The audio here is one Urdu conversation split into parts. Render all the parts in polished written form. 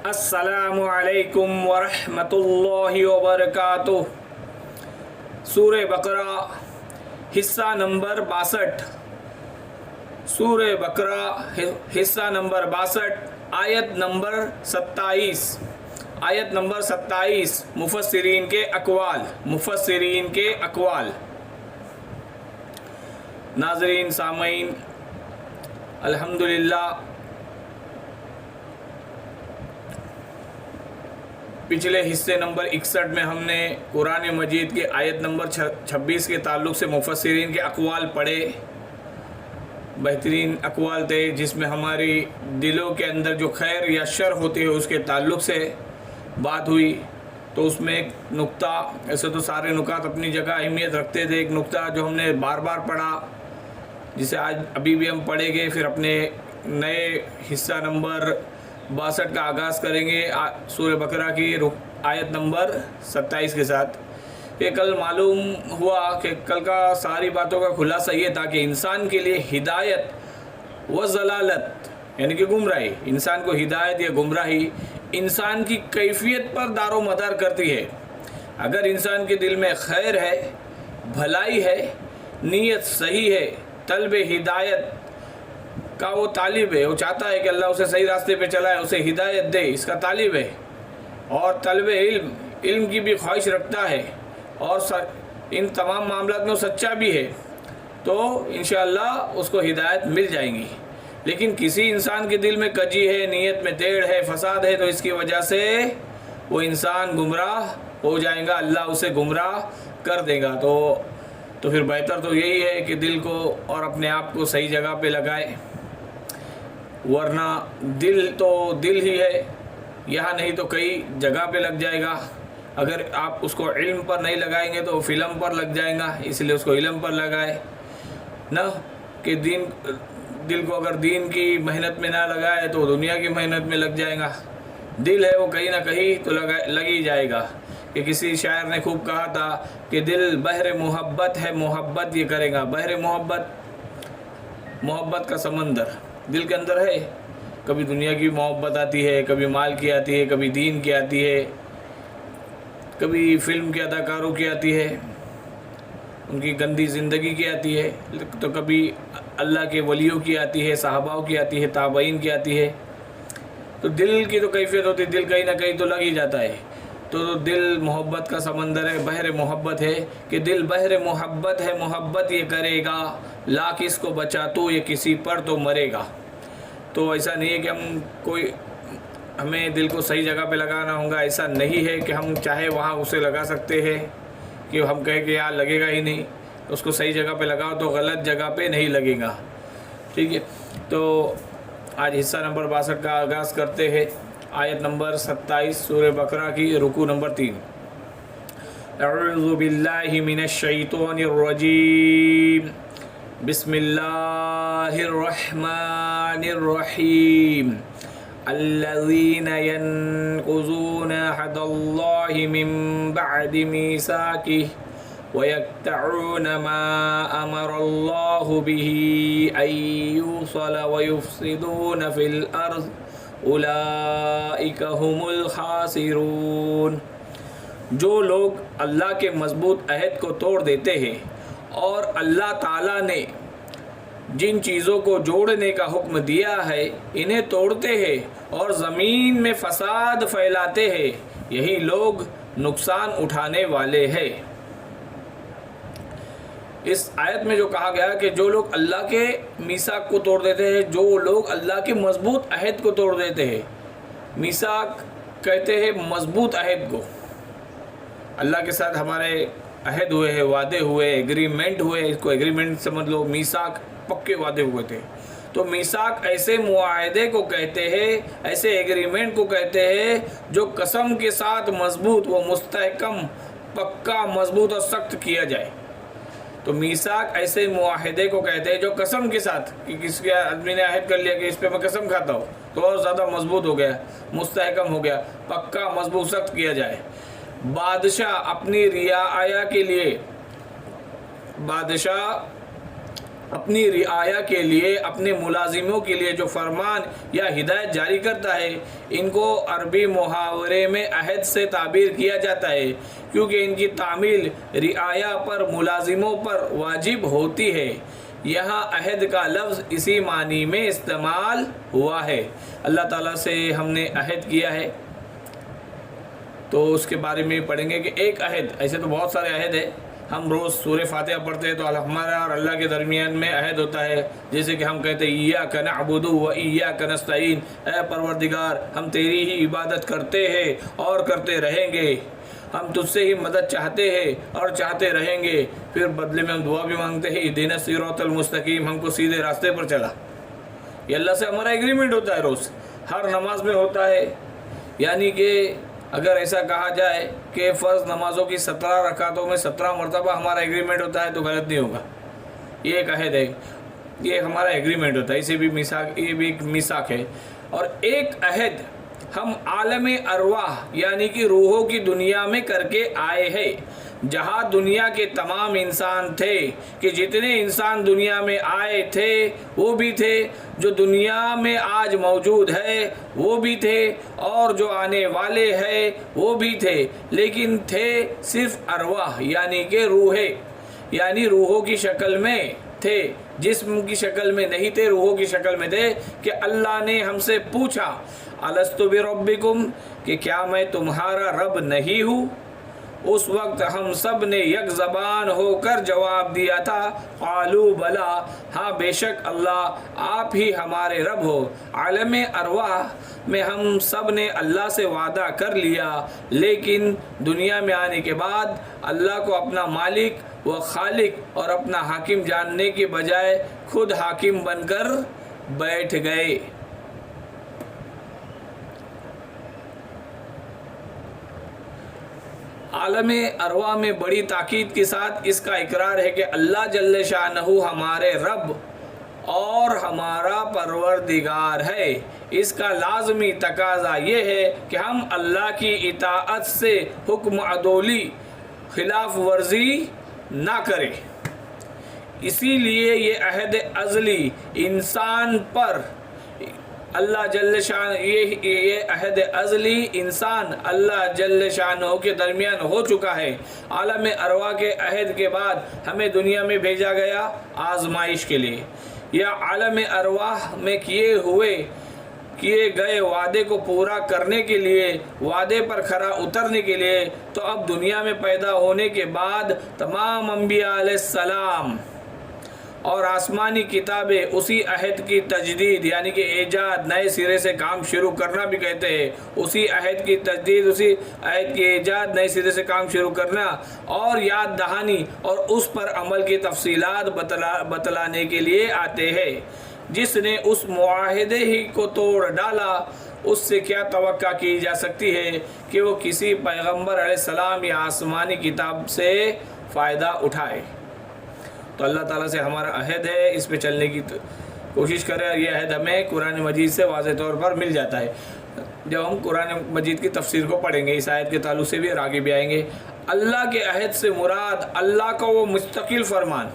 السلام علیکم ورحمۃ اللہ وبرکاتہ۔ سورہ بقرہ حصہ نمبر 62، سورہ بقرہ حصہ نمبر 62، آیت نمبر 27۔ آیت نمبر 27 مفسرین کے اقوال۔ ناظرین سامعین، الحمدللہ پچھلے حصے نمبر 61 میں ہم نے قرآن مجید کے آیت نمبر 26 کے تعلق سے مفسرین کے اقوال پڑھے۔ بہترین اقوال تھے جس میں ہماری دلوں کے اندر جو خیر یا شر ہوتی ہے اس کے تعلق سے بات ہوئی۔ تو اس میں ایک نقطہ، ایسے تو سارے نکات اپنی جگہ اہمیت رکھتے تھے، ایک نقطہ جو ہم نے بار بار پڑھا جسے ابھی بھی ہم پڑھیں گے، پھر اپنے نئے حصہ نمبر 62 کا آغاز کریں گے سورہ بقرہ کی آیت نمبر 27 کے ساتھ۔ کہ کل معلوم ہوا کہ کل کا ساری باتوں کا خلاصہ یہ تھا کہ انسان کے لیے ہدایت و ضلالت یعنی کہ گمراہی، انسان کو ہدایت یا گمراہی انسان کی کیفیت پر دار و مدار کرتی ہے۔ اگر انسان کے دل میں خیر ہے، بھلائی ہے، نیت صحیح ہے، طلب ہدایت کا وہ طالب ہے، وہ چاہتا ہے کہ اللہ اسے صحیح راستے پہ چلائے، اسے ہدایت دے، اس کا طالب ہے، اور طلب علم کی بھی خواہش رکھتا ہے، اور ان تمام معاملات میں وہ سچا بھی ہے، تو انشاءاللہ اس کو ہدایت مل جائیں گی۔ لیکن کسی انسان کے دل میں کجی ہے، نیت میں تیڑھ ہے، فساد ہے، تو اس کی وجہ سے وہ انسان گمراہ ہو جائے گا، اللہ اسے گمراہ کر دے گا۔ تو پھر بہتر تو یہی ہے کہ دل کو اور اپنے آپ کو صحیح جگہ پہ لگائے، ورنہ دل تو دل ہی ہے، یہاں نہیں تو کئی جگہ پہ لگ جائے گا۔ اگر آپ اس کو علم پر نہیں لگائیں گے تو فلم پر لگ جائیں گا، اس لیے اس کو علم پر لگائے نہ کہ دل کو اگر دین کی محنت میں نہ لگائے تو دنیا کی محنت میں لگ جائے گا۔ دل ہے وہ کہیں نہ کہیں تو لگ ہی جائے گا۔ کہ کسی شاعر نے خوب کہا تھا کہ دل بحر محبت ہے، محبت یہ کرے گا۔ بحر محبت کا سمندر دل کے اندر ہے، کبھی دنیا کی محبت آتی ہے، کبھی مال کی آتی ہے، کبھی دین کی آتی ہے، کبھی فلم کے اداکاروں کی آتی ہے، ان کی گندی زندگی کی آتی ہے، تو کبھی اللہ کے ولیوں کی آتی ہے، صحاباؤں کی آتی ہے، تابعین کی آتی ہے۔ تو دل کی تو کیفیت ہوتی ہے، دل کہیں نہ کہیں تو لگ ہی جاتا ہے۔ تو دل محبت کا سمندر ہے، بحر محبت ہے کہ دل بحر محبت ہے، محبت یہ کرے گا، لاکھ اس کو بچا تو یہ کسی پر تو مرے گا۔ تو ایسا نہیں ہے کہ ہمیں دل کو صحیح جگہ پہ لگانا ہوگا، ایسا نہیں ہے کہ ہم چاہے وہاں اسے لگا سکتے ہیں، کہ ہم کہیں کہ یار لگے گا ہی نہیں، اس کو صحیح جگہ پہ لگاؤ تو غلط جگہ پہ نہیں لگے گا۔ ٹھیک ہے، تو آج حصہ نمبر 62 کا آغاز کرتے ہیں، آیت نمبر 27 سورہ بقرہ کی، رکوع نمبر 3۔ اعوذ باللہ من الشیطان الرجیم، بسم اللہ الرحمن الرحیم۔ الذین ینقضون عہد اللہ من بعد میثاقہ وَيَقْطَعُونَ مَا أَمَرَ اللَّهُ بِهِ أَن يُوصَلَ وَيُفْسِدُونَ فِي الْأَرْضِ أُولَئِكَ هُمُ الْخَاسِرُونَ۔ جو لوگ اللہ کے مضبوط عہد کو توڑ دیتے ہیں اور اللہ تعالیٰ نے جن چیزوں کو جوڑنے کا حکم دیا ہے انہیں توڑتے ہیں اور زمین میں فساد پھیلاتے ہیں، یہی لوگ نقصان اٹھانے والے ہیں۔ اس آیت میں جو کہا گیا کہ جو لوگ اللہ کے میثاق کو توڑ دیتے ہیں، جو لوگ اللہ کے مضبوط عہد کو توڑ دیتے ہیں، میثاق کہتے ہیں مضبوط عہد کو، اللہ کے ساتھ ہمارے عہد ہوئے ہیں، وعدے ہوئے، ایگریمنٹ ہوئے، اس کو ایگریمنٹ سمجھ لو، میثاق پکے وعدے ہوئے تھے۔ تو میثاق ایسے معاہدے کو کہتے ہیں، ایسے ایگریمنٹ کو کہتے ہیں جو قسم کے ساتھ مضبوط و مستحکم، پکا، مضبوط اور سخت کیا جائے۔ تو میثاق ایسے معاہدے کو کہتے ہیں جو قسم کے ساتھ، کہ کسی کے آدمی نے عہد کر لیا کہ اس پہ میں قسم کھاتا ہوں تو اور زیادہ مضبوط ہو گیا، مستحکم ہو گیا، پکا، مضبوط، سخت کیا جائے۔ بادشاہ اپنی رعایا کے لیے، بادشاہ اپنی رعایا کے لیے اپنے ملازموں کے لیے جو فرمان یا ہدایت جاری کرتا ہے ان کو عربی محاورے میں عہد سے تعبیر کیا جاتا ہے، کیونکہ ان کی تعمیل رعایا پر ملازموں پر واجب ہوتی ہے۔ یہاں عہد کا لفظ اسی معنی میں استعمال ہوا ہے۔ اللہ تعالیٰ سے ہم نے عہد کیا ہے تو اس کے بارے میں پڑھیں گے کہ ایک عہد، ایسے تو بہت سارے عہد ہیں، ہم روز سورہ فاتحہ پڑھتے ہیں تو ہمارا اور اللہ کے درمیان میں عہد ہوتا ہے، جیسے کہ ہم کہتے ہیں ایاک نعبد و ایاک نستعین، اے پروردگار ہم تیری ہی عبادت کرتے ہیں اور کرتے رہیں گے، ہم تجھ سے ہی مدد چاہتے ہیں اور چاہتے رہیں گے، پھر بدلے میں ہم دعا بھی مانگتے ہیں اہدنا الصراط المستقیم، ہم کو سیدھے راستے پر چلا۔ یہ اللہ سے ہمارا ایگریمنٹ ہوتا ہے، روز ہر نماز میں ہوتا ہے۔ یعنی کہ اگر ایسا کہا جائے کہ فرض نمازوں کی 17 رکعتوں میں 17 مرتبہ ہمارا ایگریمنٹ ہوتا ہے تو غلط نہیں ہوگا، یہ ایک عہد ہے، یہ ہمارا ایگریمنٹ ہوتا ہے، اسے بھی میثاق، یہ بھی ایک میثاق ہے۔ اور ایک عہد ہم عالم ارواح یعنی کہ روحوں کی دنیا میں کر کے آئے ہیں، جہاں دنیا کے تمام انسان تھے، کہ جتنے انسان دنیا میں آئے تھے وہ بھی تھے، جو دنیا میں آج موجود ہے وہ بھی تھے، اور جو آنے والے ہیں وہ بھی تھے، لیکن تھے صرف ارواح یعنی کہ روحیں، یعنی روحوں کی شکل میں تھے، جسم کی شکل میں نہیں تھے، روحوں کی شکل میں تھے۔ کہ اللہ نے ہم سے پوچھا الستُ بربکم، کہ کیا میں تمہارا رب نہیں ہوں؟ اس وقت ہم سب نے یک زبان ہو کر جواب دیا تھا قالوا بلا، ہاں بے شک اللہ آپ ہی ہمارے رب ہو۔ عالم ارواح میں ہم سب نے اللہ سے وعدہ کر لیا، لیکن دنیا میں آنے کے بعد اللہ کو اپنا مالک و خالق اور اپنا حاکم جاننے کے بجائے خود حاکم بن کر بیٹھ گئے۔ عالم ارواح میں بڑی تاکید کے ساتھ اس کا اقرار ہے کہ اللہ جل شانہ ہمارے رب اور ہمارا پروردگار ہے۔ اس کا لازمی تقاضا یہ ہے کہ ہم اللہ کی اطاعت سے حکم عدولی خلاف ورزی نہ کریں۔ اسی لیے یہ عہد ازلی انسان پر اللہ جل شان، یہ عہد ازلی انسان اللہ جل شانہ کے درمیان ہو چکا ہے۔ عالم ارواح کے عہد کے بعد ہمیں دنیا میں بھیجا گیا آزمائش کے لیے، یا عالم ارواح میں کیے گئے وعدے کو پورا کرنے کے لیے، وعدے پر کھرا اترنے کے لیے۔ تو اب دنیا میں پیدا ہونے کے بعد تمام انبیاء علیہ السلام اور آسمانی کتابیں اسی عہد کی تجدید یعنی کہ ایجاد، نئے سرے سے کام شروع کرنا بھی کہتے ہیں، اسی عہد کی تجدید، اسی عہد کی ایجاد، نئے سرے سے کام شروع کرنا اور یاد دہانی اور اس پر عمل کی تفصیلات بتلانے کے لیے آتے ہیں۔ جس نے اس معاہدے ہی کو توڑ ڈالا، اس سے کیا توقع کی جا سکتی ہے کہ وہ کسی پیغمبر علیہ السلام یا آسمانی کتاب سے فائدہ اٹھائے۔ تو اللہ تعالیٰ سے ہمارا عہد ہے، اس پہ چلنے کی کوشش کریں، اور یہ عہد ہمیں قرآن مجید سے واضح طور پر مل جاتا ہے۔ جب ہم قرآن مجید کی تفسیر کو پڑھیں گے اس آیت کے تعلق سے بھی اور آگے بھی آئیں گے۔ اللہ کے عہد سے مراد اللہ کا وہ مستقل فرمان،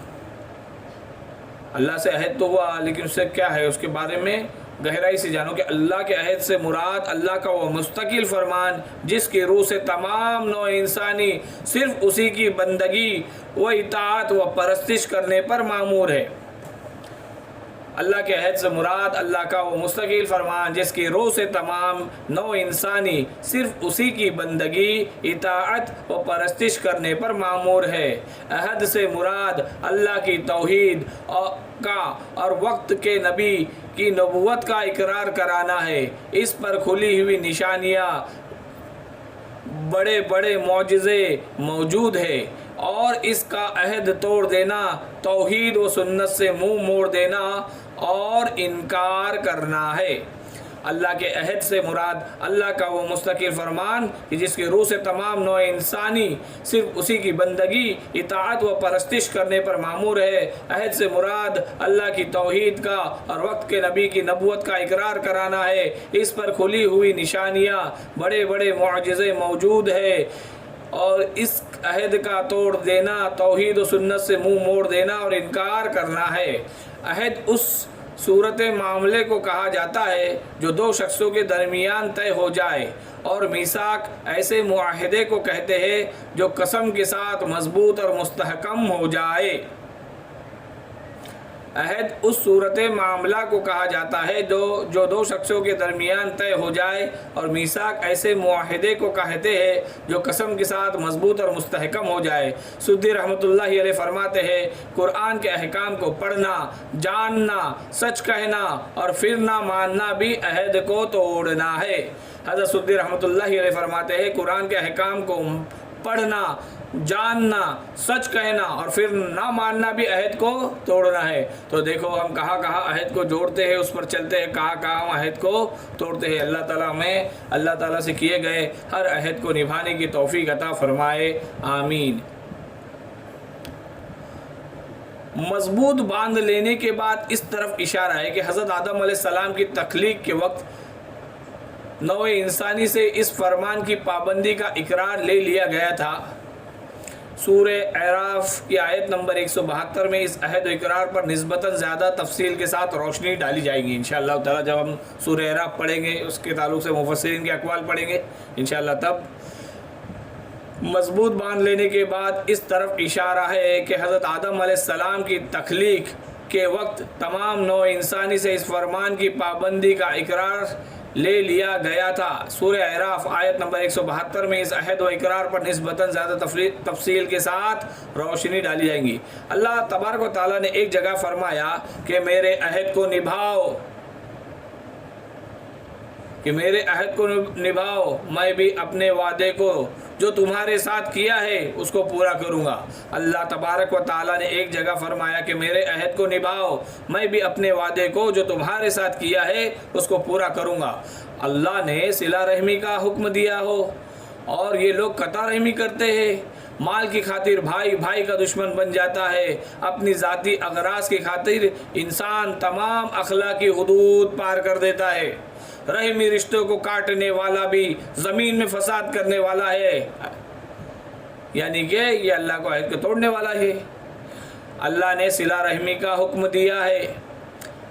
اللہ سے عہد تو ہوا لیکن اس سے کیا ہے، اس کے بارے میں گہرائی سے جانو کہ اللہ کے عہد سے مراد اللہ کا وہ مستقل فرمان جس کی روح سے تمام نوع انسانی صرف اسی کی بندگی و اطاعت و پرستش کرنے پر مامور ہے۔ اللہ کے عہد سے مراد اللہ کا وہ مستقل فرمان جس کی روح سے تمام نوع انسانی صرف اسی کی بندگی، اطاعت و پرستش کرنے پر مامور ہے۔ عہد سے مراد اللہ کی توحید کا اور وقت کے نبی کی نبوت کا اقرار کرانا ہے۔ اس پر کھلی ہوئی نشانیاں، بڑے بڑے معجزے موجود ہیں، اور اس کا عہد توڑ دینا توحید و سنت سے منہ موڑ دینا اور انکار کرنا ہے۔ اللہ کے عہد سے مراد اللہ کا وہ مستقل فرمان کہ جس کی روح سے تمام نوع انسانی صرف اسی کی بندگی، اطاعت و پرستش کرنے پر مامور ہے۔ عہد سے مراد اللہ کی توحید کا اور وقت کے نبی کی نبوت کا اقرار کرانا ہے۔ اس پر کھلی ہوئی نشانیاں، بڑے بڑے معجزے موجود ہیں، اور اس عہد کا توڑ دینا توحید و سنت سے منہ موڑ دینا اور انکار کرنا ہے۔ عہد اس صورت معاملے کو کہا جاتا ہے جو دو شخصوں کے درمیان طے ہو جائے، اور میثاق ایسے معاہدے کو کہتے ہیں جو قسم کے ساتھ مضبوط اور مستحکم ہو جائے۔ عہد اس صورت معاملہ کو کہا جاتا ہے جو دو شخصوں کے درمیان طے ہو جائے، اور میثاق ایسے معاہدے کو کہتے ہیں جو قسم کے ساتھ مضبوط اور مستحکم ہو جائے۔ سدی رحمۃ اللہ علیہ فرماتے ہیں، قرآن کے احکام کو پڑھنا، جاننا، سچ کہنا اور پھر نہ ماننا بھی عہد کو توڑنا ہے۔ حضرت سدی رحمۃ اللہ علیہ فرماتے ہیں، قرآن کے احکام کو پڑھنا، جاننا، سچ کہنا اور پھر نہ ماننا بھی عہد کو توڑنا ہے۔ تو دیکھو ہم کہاں کہاں عہد کو جوڑتے ہیں، اس پر چلتے ہیں، کہاں کہاں ہم عہد کو توڑتے ہیں۔ اللہ تعالیٰ ہمیں اللہ تعالیٰ سے کیے گئے ہر عہد کو نبھانے کی توفیق عطا فرمائے، آمین۔ مضبوط باندھ لینے کے بعد اس طرف اشارہ ہے کہ حضرت آدم علیہ السلام کی تخلیق کے وقت نوع انسانی سے اس فرمان کی پابندی کا اقرار لے لیا گیا تھا۔ سورہ اعراف کی آیت نمبر 172 میں اس عہد و اقرار پر نسبتاً زیادہ تفصیل کے ساتھ روشنی ڈالی جائے گی انشاءاللہ تعالیٰ۔ جب ہم سورہ اعراف پڑھیں گے، اس کے تعلق سے مفسرین کے اقوال پڑھیں گے انشاءاللہ، تب مضبوط باندھ لینے کے بعد اس طرف اشارہ ہے کہ حضرت آدم علیہ السلام کی تخلیق کے وقت تمام نوع انسانی سے اس فرمان کی پابندی کا اقرار لے لیا گیا تھا۔ سورہ اعراف آیت نمبر 172 میں اس عہد و اقرار پر نسبتاً زیادہ تفصیل کے ساتھ روشنی ڈالی جائیں گی۔ اللہ تبارک و تعالیٰ نے ایک جگہ فرمایا کہ میرے عہد کو نبھاؤ، میں بھی اپنے وعدے کو جو تمہارے ساتھ کیا ہے اس کو پورا کروں گا۔ اللہ تبارک و تعالیٰ نے ایک جگہ فرمایا کہ میرے عہد کو نبھاؤ، میں بھی اپنے وعدے کو جو تمہارے ساتھ کیا ہے اس کو پورا کروں گا۔ اللہ نے صلہ رحمی کا حکم دیا ہو اور یہ لوگ قطع رحمی کرتے ہیں، مال کی خاطر بھائی بھائی کا دشمن بن جاتا ہے، اپنی ذاتی اغراض کی خاطر انسان تمام اخلاقی حدود پار کر دیتا ہے، رحمی رشتوں کو کاٹنے والا بھی زمین میں فساد کرنے والا ہے، یعنی کہ یہ اللہ کو عہد کو توڑنے والا ہے۔ اللہ نے صلہ رحمی کا حکم دیا ہے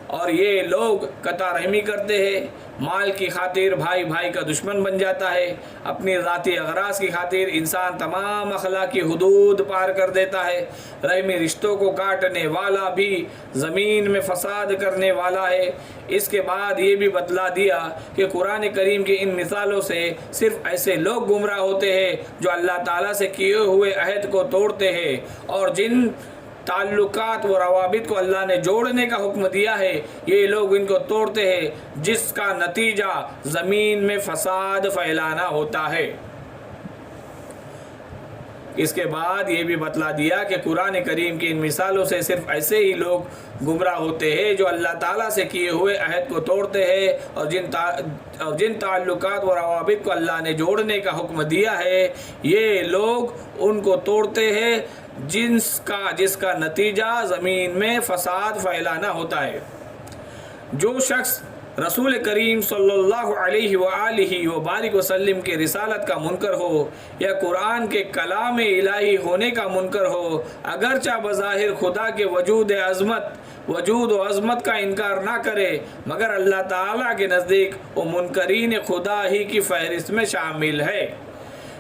اور یہ لوگ قطع رحمی کرتے ہیں، مال کی خاطر بھائی بھائی کا دشمن بن جاتا ہے، اپنی ذاتی اغراض کی خاطر انسان تمام اخلاقی حدود پار کر دیتا ہے، رحمی رشتوں کو کاٹنے والا بھی زمین میں فساد کرنے والا ہے۔ اس کے بعد یہ بھی بتلا دیا کہ قرآن کریم کی ان مثالوں سے صرف ایسے لوگ گمراہ ہوتے ہیں جو اللہ تعالیٰ سے کیے ہوئے عہد کو توڑتے ہیں، اور جن تعلقات و روابط کو اللہ نے جوڑنے کا حکم دیا ہے یہ لوگ ان کو توڑتے ہیں، جس کا نتیجہ زمین میں فساد پھیلانا ہوتا ہے۔ اس کے بعد یہ بھی بتلا دیا کہ قرآن کریم کی ان مثالوں سے صرف ایسے ہی لوگ گمراہ ہوتے ہیں جو اللہ تعالیٰ سے کیے ہوئے عہد کو توڑتے ہیں، اور جن تعلقات و روابط کو اللہ نے جوڑنے کا حکم دیا ہے یہ لوگ ان کو توڑتے ہیں، جس کا نتیجہ زمین میں فساد پھیلانا ہوتا ہے۔ جو شخص رسول کریم صلی اللہ علیہ وآلہ وبارک وسلم کے رسالت کا منکر ہو یا قرآن کے کلام الہی ہونے کا منکر ہو، اگرچہ بظاہر خدا کے وجود و عظمت کا انکار نہ کرے، مگر اللہ تعالیٰ کے نزدیک وہ منکرین خدا ہی کی فہرست میں شامل ہے۔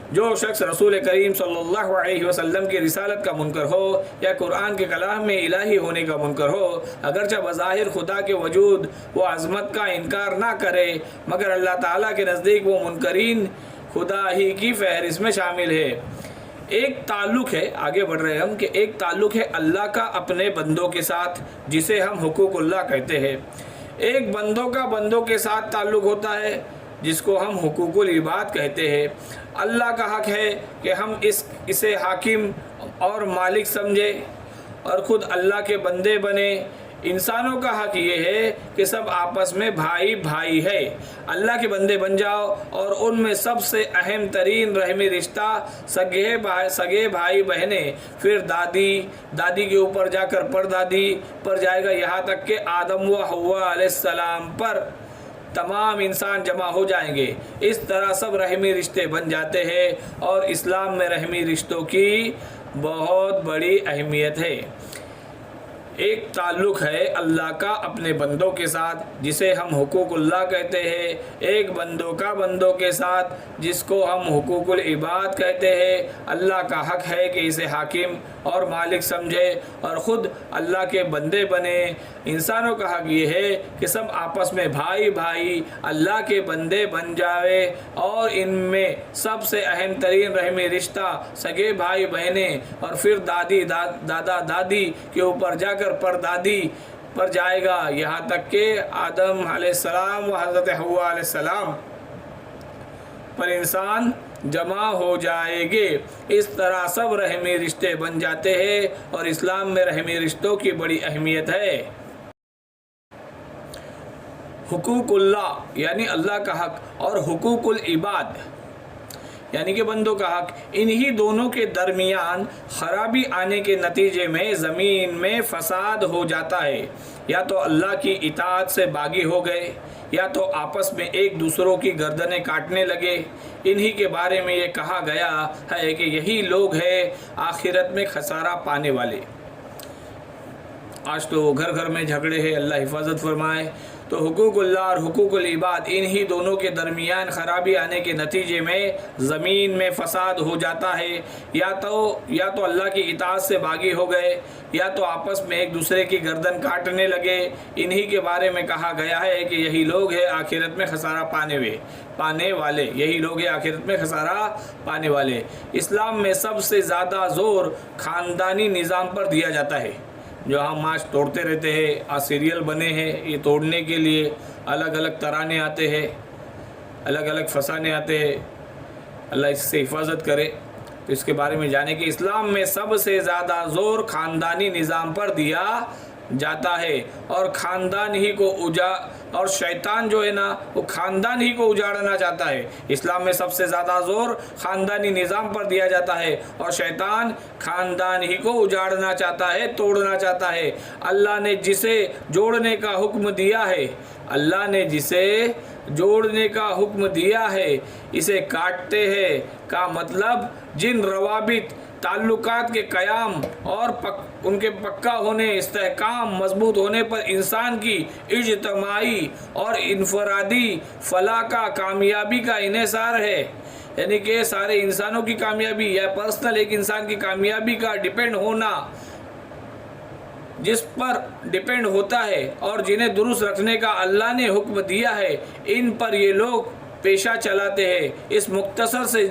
جو شخص رسول کریم صلی اللہ علیہ وسلم کی رسالت کا منکر ہو یا قرآن کے کلام میں الہی ہونے کا منکر ہو، اگرچہ بظاہر خدا کے وجود و عظمت کا انکار نہ کرے، مگر اللہ تعالیٰ کے نزدیک وہ منکرین خدا ہی کی فہرست میں شامل ہے۔ ایک تعلق ہے، آگے بڑھ رہے ہم، کہ ایک تعلق ہے اللہ کا اپنے بندوں کے ساتھ جسے ہم حقوق اللہ کہتے ہیں۔ ایک بندوں کا بندوں کے ساتھ تعلق ہوتا ہے جس کو ہم حقوق العباد کہتے ہیں۔ اللہ کا حق ہے کہ ہم اسے حاکم اور مالک سمجھے اور خود اللہ کے بندے بنے۔ انسانوں کا حق یہ ہے کہ سب آپس میں بھائی بھائی ہے، اللہ کے بندے بن جاؤ، اور ان میں سب سے اہم ترین رحمی رشتہ سگے بھائی بہنیں، پھر دادی کے اوپر جا کر پردادی پر جائے گا، یہاں تک کہ آدم و حوا علیہ السلام پر تمام انسان جمع ہو جائیں گے۔ اس طرح سب رحمی رشتے بن جاتے ہیں، اور اسلام میں رحمی رشتوں کی بہت بڑی اہمیت ہے۔ ایک تعلق ہے اللہ کا اپنے بندوں کے ساتھ، جسے ہم حقوق اللہ کہتے ہیں، ایک بندوں کا بندوں کے ساتھ، جس کو ہم حقوق العباد کہتے ہیں۔ اللہ کا حق ہے کہ اسے حاکم اور مالک سمجھے اور خود اللہ کے بندے بنے۔ انسانوں کا حق یہ ہے کہ سب آپس میں بھائی بھائی اللہ کے بندے بن جائے، اور ان میں سب سے اہم ترین رحمی رشتہ سگے بھائی بہنیں، اور پھر دادی دادا دادی کے اوپر جا کر پردادی پر جائے گا، یہاں تک کہ آدم علیہ السلام و حضرت حوا علیہ السلام پر انسان جمع ہو جائے گے۔ اس طرح سب رحمی رشتے بن جاتے ہیں، اور اسلام میں رحمی رشتوں کی بڑی اہمیت ہے۔ حقوق اللہ یعنی اللہ کا حق، اور حقوق العباد یعنی کہ بندوں کا حق، انہی دونوں کے درمیان خرابی آنے کے نتیجے میں زمین میں فساد ہو جاتا ہے۔ یا تو اللہ کی اطاعت سے باغی ہو گئے، یا تو آپس میں ایک دوسروں کی گردنیں کاٹنے لگے۔ انہی کے بارے میں یہ کہا گیا ہے کہ یہی لوگ ہیں آخرت میں خسارہ پانے والے۔ آج تو گھر گھر میں جھگڑے ہیں، اللہ حفاظت فرمائے۔ تو حقوق اللہ اور حقوق العباد، انہی دونوں کے درمیان خرابی آنے کے نتیجے میں زمین میں فساد ہو جاتا ہے۔ یا تو اللہ کی اطاعت سے باغی ہو گئے، یا تو آپس میں ایک دوسرے کی گردن کاٹنے لگے۔ انہی کے بارے میں کہا گیا ہے کہ یہی لوگ ہیں آخرت میں خسارہ پانے والے۔ یہی لوگ ہیں آخرت میں خسارہ پانے والے۔ اسلام میں سب سے زیادہ زور خاندانی نظام پر دیا جاتا ہے۔ جو ہم آج توڑتے رہتے ہیں، آج سیریل بنے ہیں یہ توڑنے کے لیے، الگ الگ ترانے آتے ہیں، الگ الگ فسانے آتے ہیں، اللہ اس سے حفاظت کرے۔ تو اس کے بارے میں جانے کہ اسلام میں سب سے زیادہ زور خاندانی نظام پر دیا جاتا ہے، اور خاندان ہی کو اور شیطان جو ہے نا وہ خاندان ہی کو اجاڑنا چاہتا ہے۔ اسلام میں سب سے زیادہ زور خاندانی نظام پر دیا جاتا ہے، اور شیطان خاندان ہی کو اجاڑنا چاہتا ہے، توڑنا چاہتا ہے۔ اللہ نے جسے جوڑنے کا حکم دیا ہے، اللہ نے جسے جوڑنے کا حکم دیا ہے، اسے کاٹتے ہیں کا مطلب جن روابط تعلقات کے قیام اور ان کے پکا ہونے، استحکام، مضبوط ہونے پر انسان کی اجتماعی اور انفرادی فلاح کا، کامیابی کا انحصار ہے۔ یعنی کہ سارے انسانوں کی کامیابی یا پرسنل ایک انسان کی کامیابی کا ڈیپینڈ ہونا، جس پر ڈیپینڈ ہوتا ہے، اور جنہیں درست رکھنے کا اللہ نے حکم دیا ہے، ان پر یہ لوگ پیشہ چلاتے ہیں۔ اس مختصر سے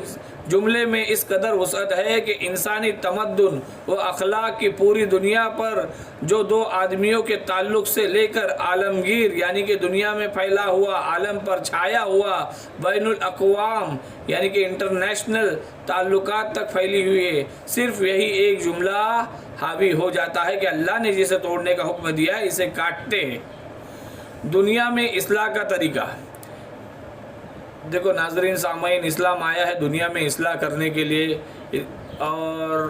جملے میں اس قدر وسعت ہے کہ انسانی تمدن و اخلاق کی پوری دنیا پر جو دو آدمیوں کے تعلق سے لے کر عالمگیر یعنی کہ دنیا میں پھیلا ہوا، عالم پر چھایا ہوا بین الاقوام یعنی کہ انٹرنیشنل تعلقات تک پھیلی ہوئی ہے، صرف یہی ایک جملہ حاوی ہو جاتا ہے کہ اللہ نے جسے توڑنے کا حکم دیا ہے اسے کاٹتے ہیں۔ دنیا میں اصلاح کا طریقہ دیکھو ناظرین سامعین، اسلام آیا ہے دنیا میں اصلاح کرنے کے لیے، اور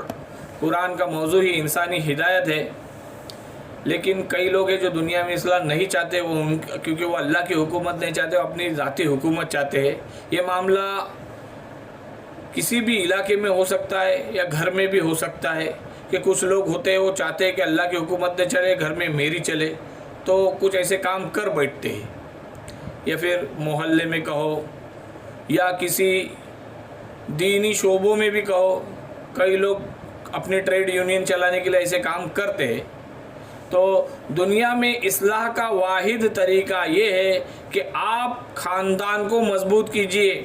قرآن کا موضوع ہی انسانی ہدایت ہے۔ لیکن کئی لوگ ہیں جو دنیا میں اصلاح نہیں چاہتے، کیونکہ وہ اللہ کی حکومت نہیں چاہتے، وہ اپنی ذاتی حکومت چاہتے ہیں۔ یہ معاملہ کسی بھی علاقے میں ہو سکتا ہے یا گھر میں بھی ہو سکتا ہے کہ کچھ لوگ ہوتے ہیں وہ چاہتے ہیں کہ اللہ کی حکومت نہ چلے، گھر میں میری چلے، تو کچھ ایسے کام کر بیٹھتے ہیں۔ یا پھر محلے میں کہو یا کسی دینی شعبوں میں بھی کہو، کئی لوگ اپنی ٹریڈ یونین چلانے کے لیے ایسے کام کرتے ہیں۔ تو دنیا میں اصلاح کا واحد طریقہ یہ ہے کہ آپ خاندان کو مضبوط کیجئے۔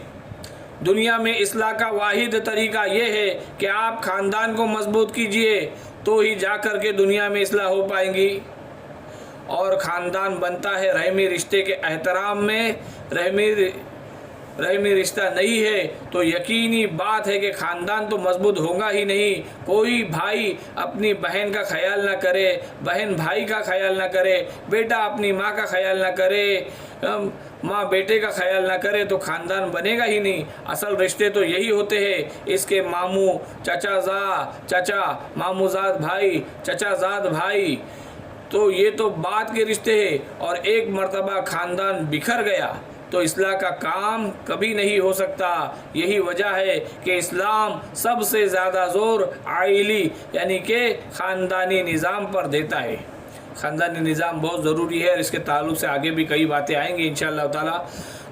دنیا میں اصلاح کا واحد طریقہ یہ ہے کہ آپ خاندان کو مضبوط کیجئے، تو ہی جا کر کے دنیا میں اصلاح ہو پائیں گی۔ اور خاندان بنتا ہے رحمی رشتے کے احترام میں۔ رحمی رشتہ نہیں ہے تو یقینی بات ہے کہ خاندان تو مضبوط ہوگا ہی نہیں۔ کوئی بھائی اپنی بہن کا خیال نہ کرے، بہن بھائی کا خیال نہ کرے، بیٹا اپنی ماں کا خیال نہ کرے، ماں بیٹے کا خیال نہ کرے تو خاندان بنے گا ہی نہیں۔ اصل رشتے تو یہی ہوتے ہیں، اس کے ماموں چچا ماموں زاد بھائی، چچا زاد بھائی، تو یہ تو بعد کے رشتے ہیں، اور ایک مرتبہ خاندان بکھر گیا تو اصلاح کا کام کبھی نہیں ہو سکتا۔ یہی وجہ ہے کہ اسلام سب سے زیادہ زور عائلی یعنی کہ خاندانی نظام پر دیتا ہے۔ خاندانی نظام بہت ضروری ہے، اور اس کے تعلق سے آگے بھی کئی باتیں آئیں گی انشاءاللہ تعالی۔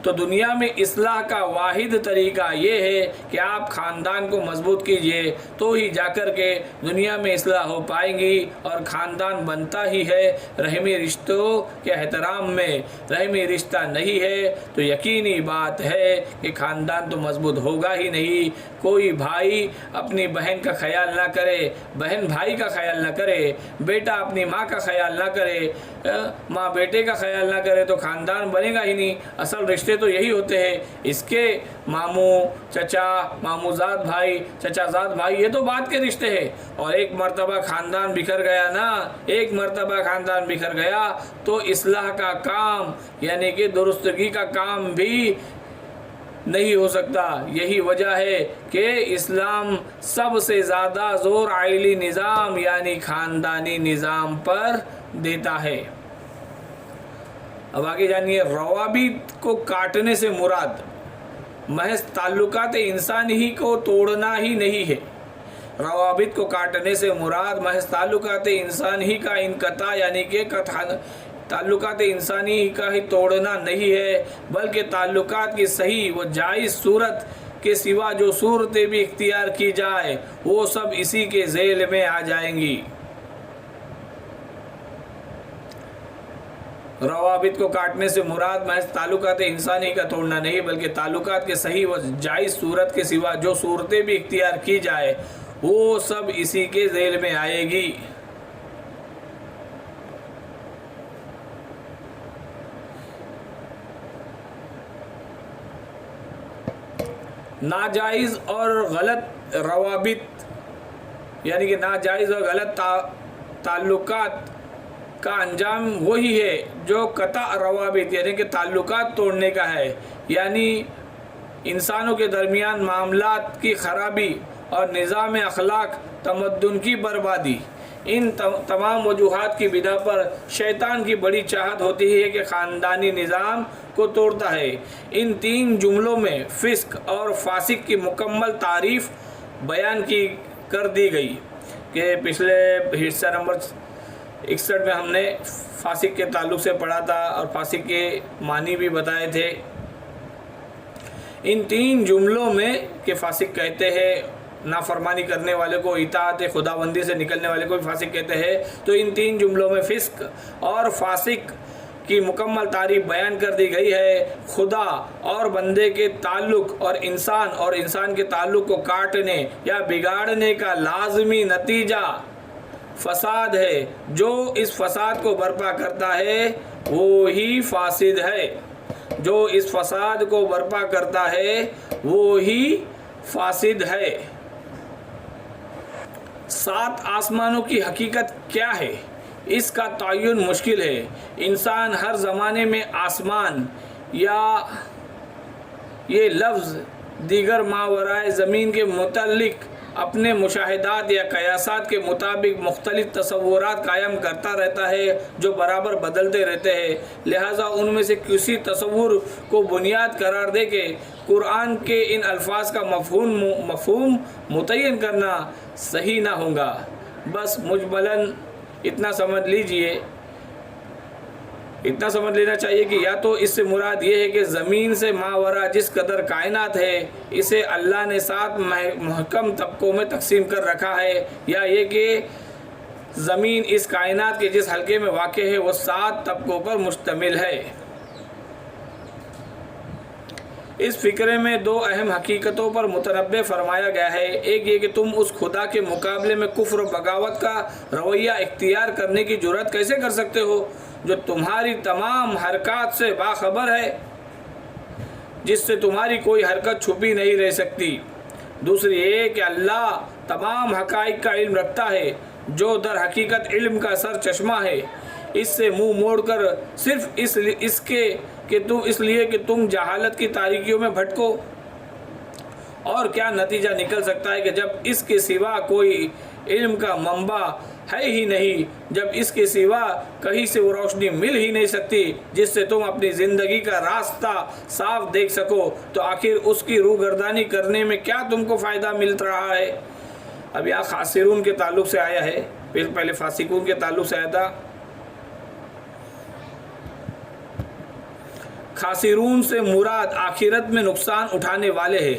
تو دنیا میں اصلاح کا واحد طریقہ یہ ہے کہ آپ خاندان کو مضبوط کیجئے، تو ہی جا کر کے دنیا میں اصلاح ہو پائیں گی، اور خاندان بنتا ہی ہے رحمی رشتوں کے احترام میں۔ رحمی رشتہ نہیں ہے تو یقینی بات ہے کہ خاندان تو مضبوط ہوگا ہی نہیں۔ کوئی بھائی اپنی بہن کا خیال نہ کرے، بہن بھائی کا خیال نہ کرے، بیٹا اپنی ماں کا خیال نہ کرے، ماں بیٹے کا خیال نہ کرے تو خاندان بنے گا ہی نہیں۔ اصل رشتے تو یہی ہوتے ہیں۔ اس کے ماموں چچا، ماموں زاد بھائی، چچا زاد بھائی، یہ تو بعد کے رشتے ہیں۔ اور ایک مرتبہ خاندان بکھر گیا نا، ایک مرتبہ خاندان بکھر گیا تو اصلاح کا کام یعنی کہ درستگی کا کام بھی نہیں ہو سکتا۔ یہی وجہ ہے کہ اسلام سب سے زیادہ زور عائلی نظام یعنی خاندانی نظام پر دیتا ہے۔ اب آگے جانیے، روابط کو کاٹنے سے مراد محض تعلقات انسانی کو توڑنا ہی نہیں ہے۔ روابط کو کاٹنے سے مراد محض تعلقات انسانی کا انقطاع یعنی کہ تعلقات انسانی کا ہی توڑنا نہیں ہے، بلکہ تعلقات کی صحیح و جائز صورت کے سوا جو صورتیں بھی اختیار کی جائے وہ سب اسی کے ذیل میں آ جائیں گی۔ روابط کو کاٹنے سے مراد محض تعلقات انسانی کا توڑنا نہیں، بلکہ تعلقات کے صحیح و جائز صورت کے سوا جو صورتیں بھی اختیار کی جائے وہ سب اسی کے ذیل میں آئے گی۔ ناجائز اور غلط روابط یعنی کہ ناجائز اور غلط تعلقات کا انجام وہی ہے جو قطع روابط یعنی کہ تعلقات توڑنے کا ہے، یعنی انسانوں کے درمیان معاملات کی خرابی اور نظام اخلاق تمدن کی بربادی۔ ان تمام وجوہات کی بنا پر شیطان کی بڑی چاہت ہوتی ہے کہ خاندانی نظام کو توڑتا ہے۔ ان تین جملوں میں فسق اور فاسق کی مکمل تعریف بیان کر دی گئی کہ پچھلے حصہ نمبر 61 میں ہم نے فاسق کے تعلق سے پڑھا تھا اور فاسق کے معنی بھی بتائے تھے۔ ان تین جملوں میں کہ فاسق کہتے ہیں نافرمانی کرنے والے کو، اطاعت خداوندی سے نکلنے والے کو بھی فاسق کہتے ہیں، تو ان تین جملوں میں فسق اور فاسق کی مکمل تعریف بیان کر دی گئی ہے۔ خدا اور بندے کے تعلق اور انسان کے تعلق کو کاٹنے یا بگاڑنے کا لازمی نتیجہ فساد ہے۔ جو اس فساد کو برپا کرتا ہے وہی فاسد ہے۔ جو اس فساد کو برپا کرتا ہے وہی فاسد ہے۔ 7 آسمانوں کی حقیقت کیا ہے؟ اس کا تعین مشکل ہے۔ انسان ہر زمانے میں آسمان یا یہ لفظ دیگر ماورائے زمین کے متعلق اپنے مشاہدات یا قیاسات کے مطابق مختلف تصورات قائم کرتا رہتا ہے جو برابر بدلتے رہتے ہیں، لہٰذا ان میں سے کسی تصور کو بنیاد قرار دے کے قرآن کے ان الفاظ کا مفہوم متعین کرنا صحیح نہ ہوگا۔ بس مجملاً اتنا سمجھ لینا چاہیے کہ یا تو اس سے مراد یہ ہے کہ زمین سے ماورا جس قدر کائنات ہے اسے اللہ نے 7 محکم طبقوں میں تقسیم کر رکھا ہے، یا یہ کہ زمین اس کائنات کے جس حلقے میں واقع ہے وہ 7 طبقوں پر مشتمل ہے۔ اس فقرے میں 2 اہم حقیقتوں پر متنبہ فرمایا گیا ہے۔ ایک یہ کہ تم اس خدا کے مقابلے میں کفر و بغاوت کا رویہ اختیار کرنے کی جرأت کیسے کر سکتے ہو جو تمہاری تمام حرکات سے باخبر ہے، جس سے تمہاری کوئی حرکت چھپی نہیں رہ سکتی۔ دوسری یہ کہ اللہ تمام حقائق کا علم رکھتا ہے جو در حقیقت علم کا سر چشمہ ہے، اس سے منہ موڑ کر صرف اس لیے کہ تم جہالت کی تاریکیوں میں بھٹکو۔ اور کیا نتیجہ نکل سکتا ہے کہ جب اس کے سوا کوئی علم کا منبع ہے ہی نہیں، جب اس کے سوا کہیں سے وہ روشنی مل ہی نہیں سکتی جس سے تم اپنی زندگی کا راستہ صاف دیکھ سکو، تو آخر اس کی روگردانی کرنے میں کیا تم کو فائدہ مل رہا ہے؟ اب یہاں خاسرون کے تعلق سے آیا ہے، پہلے فاسقون کے تعلق سے آیا تھا۔ خاسرون سے مراد آخرت میں نقصان اٹھانے والے ہیں۔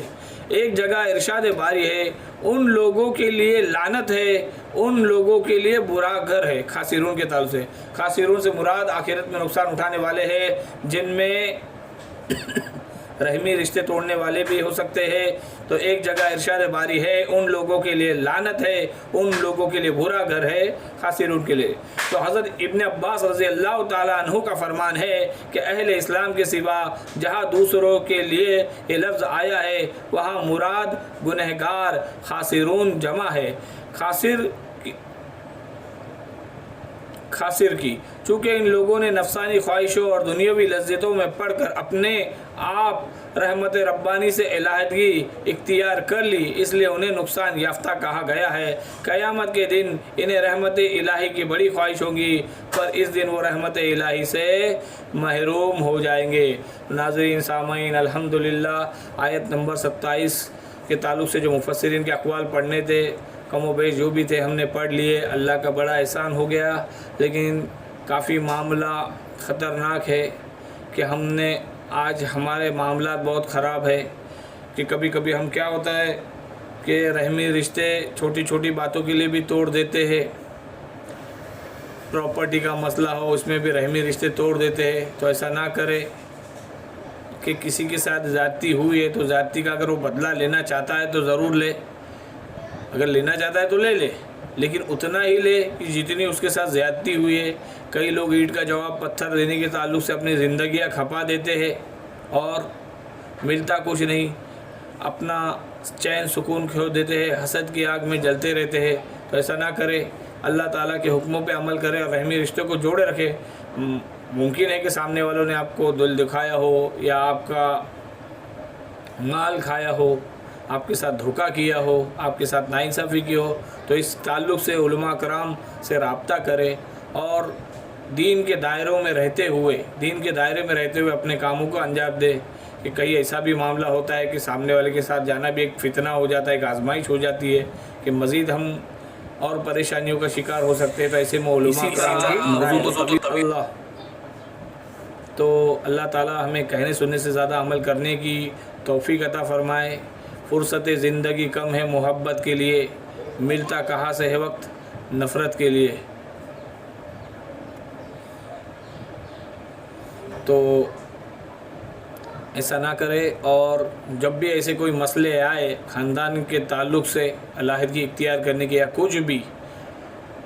ایک جگہ ارشاد باری ہے، ان لوگوں کے لیے لعنت ہے، ان لوگوں کے لیے برا گھر ہے۔ خاسرون کے تعلق سے، خاسرون سے مراد آخرت میں نقصان اٹھانے والے ہیں، جن میں رحمی رشتے توڑنے والے بھی ہو سکتے ہیں۔ تو ایک جگہ ارشاد باری ہے، ان لوگوں کے لیے لعنت ہے، ان لوگوں کے لیے برا گھر ہے، خاسرون کے لیے۔ تو حضرت ابن عباس رضی اللہ تعالیٰ عنہ کا فرمان ہے کہ اہل اسلام کے سوا جہاں دوسروں کے لیے یہ لفظ آیا ہے وہاں مراد گنہگار خاسرون جمع ہے خاسر کی، چونکہ ان لوگوں نے نفسانی خواہشوں اور دنیاوی لذتوں میں پڑھ کر اپنے آپ رحمت ربانی سے علیحدگی اختیار کر لی، اس لیے انہیں نقصان یافتہ کہا گیا ہے۔ قیامت کے دن انہیں رحمت الہی کی بڑی خواہش ہوگی، پر اس دن وہ رحمت الہی سے محروم ہو جائیں گے۔ ناظرین سامعین، الحمدللہ آیت نمبر 27 کے تعلق سے جو مفسرین کے اقوال پڑھنے تھے، کم و بیش جو بھی تھے ہم نے پڑھ لیے، اللہ کا بڑا احسان ہو گیا۔ لیکن کافی معاملہ خطرناک ہے کہ ہم نے آج ہمارے معاملات بہت خراب ہے کہ کبھی کبھی ہم کیا ہوتا ہے کہ رحمی رشتے چھوٹی چھوٹی باتوں کے لیے بھی توڑ دیتے ہیں، پراپرٹی کا مسئلہ ہو اس میں بھی رحمی رشتے توڑ دیتے ہیں۔ تو ایسا نہ کرے کہ کسی کے ساتھ زیادتی ہوئی ہے تو زیادتی کا اگر وہ بدلہ لینا چاہتا ہے تو ضرور لے، اگر لینا چاہتا ہے تو لے لے، لیکن اتنا ہی لے کہ جتنی اس کے ساتھ زیادتی ہوئی ہے۔ کئی لوگ اینٹ کا جواب پتھر دینے کے تعلق سے اپنی زندگیاں کھپا دیتے ہیں اور ملتا کچھ نہیں، اپنا چین سکون کھو دیتے ہیں، حسد کی آگ میں جلتے رہتے ہیں۔ تو ایسا نہ کرے، اللہ تعالیٰ کے حکموں پہ عمل کرے اور رحمی رشتوں کو جوڑے رکھے۔ ممکن ہے کہ سامنے والوں نے آپ کو دل دکھایا ہو یا آپ کا مال کھایا ہو، آپ کے ساتھ دھوکہ کیا ہو، آپ کے ساتھ ناانصافی کی ہو، تو اس تعلق سے علماء کرام سے رابطہ کرے اور دین کے دائروں میں رہتے ہوئے اپنے کاموں کو انجام دے۔ کہ کئی ایسا بھی معاملہ ہوتا ہے کہ سامنے والے کے ساتھ جانا بھی ایک فتنہ ہو جاتا ہے، ایک آزمائش ہو جاتی ہے کہ مزید ہم اور پریشانیوں کا شکار ہو سکتے ہیں۔ تو ایسے میں علماء کرام تو اللہ تعالیٰ ہمیں کہنے سننے سے زیادہ عمل کرنے کی توفیق عطا فرمائے۔ فرصت زندگی کم ہے محبت کے لیے، ملتا کہاں سے ہے وقت نفرت کے لیے۔ تو ایسا نہ کرے، اور جب بھی ایسے کوئی مسئلے آئے خاندان کے تعلق سے علیحدگی اختیار کرنے کے یا کچھ بھی،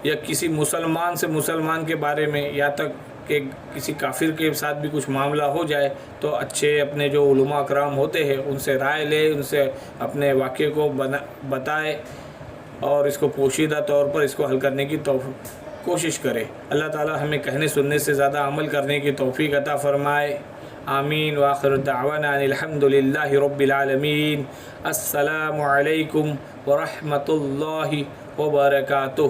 یا کسی مسلمان سے مسلمان کے بارے میں، یا تک کہ کسی کافر کے ساتھ بھی کچھ معاملہ ہو جائے، تو اچھے اپنے جو علماء کرام ہوتے ہیں ان سے رائے لے، ان سے اپنے واقعے کو بتائے اور اس کو پوشیدہ طور پر اس کو حل کرنے کی کوشش کرے۔ اللہ تعالی ہمیں کہنے سننے سے زیادہ عمل کرنے کی توفیق عطا فرمائے۔ آمین۔ وآخر دعوانا ان الحمد للہ رب العالمین۔ السلام علیکم ورحمۃ اللہ وبرکاتہ۔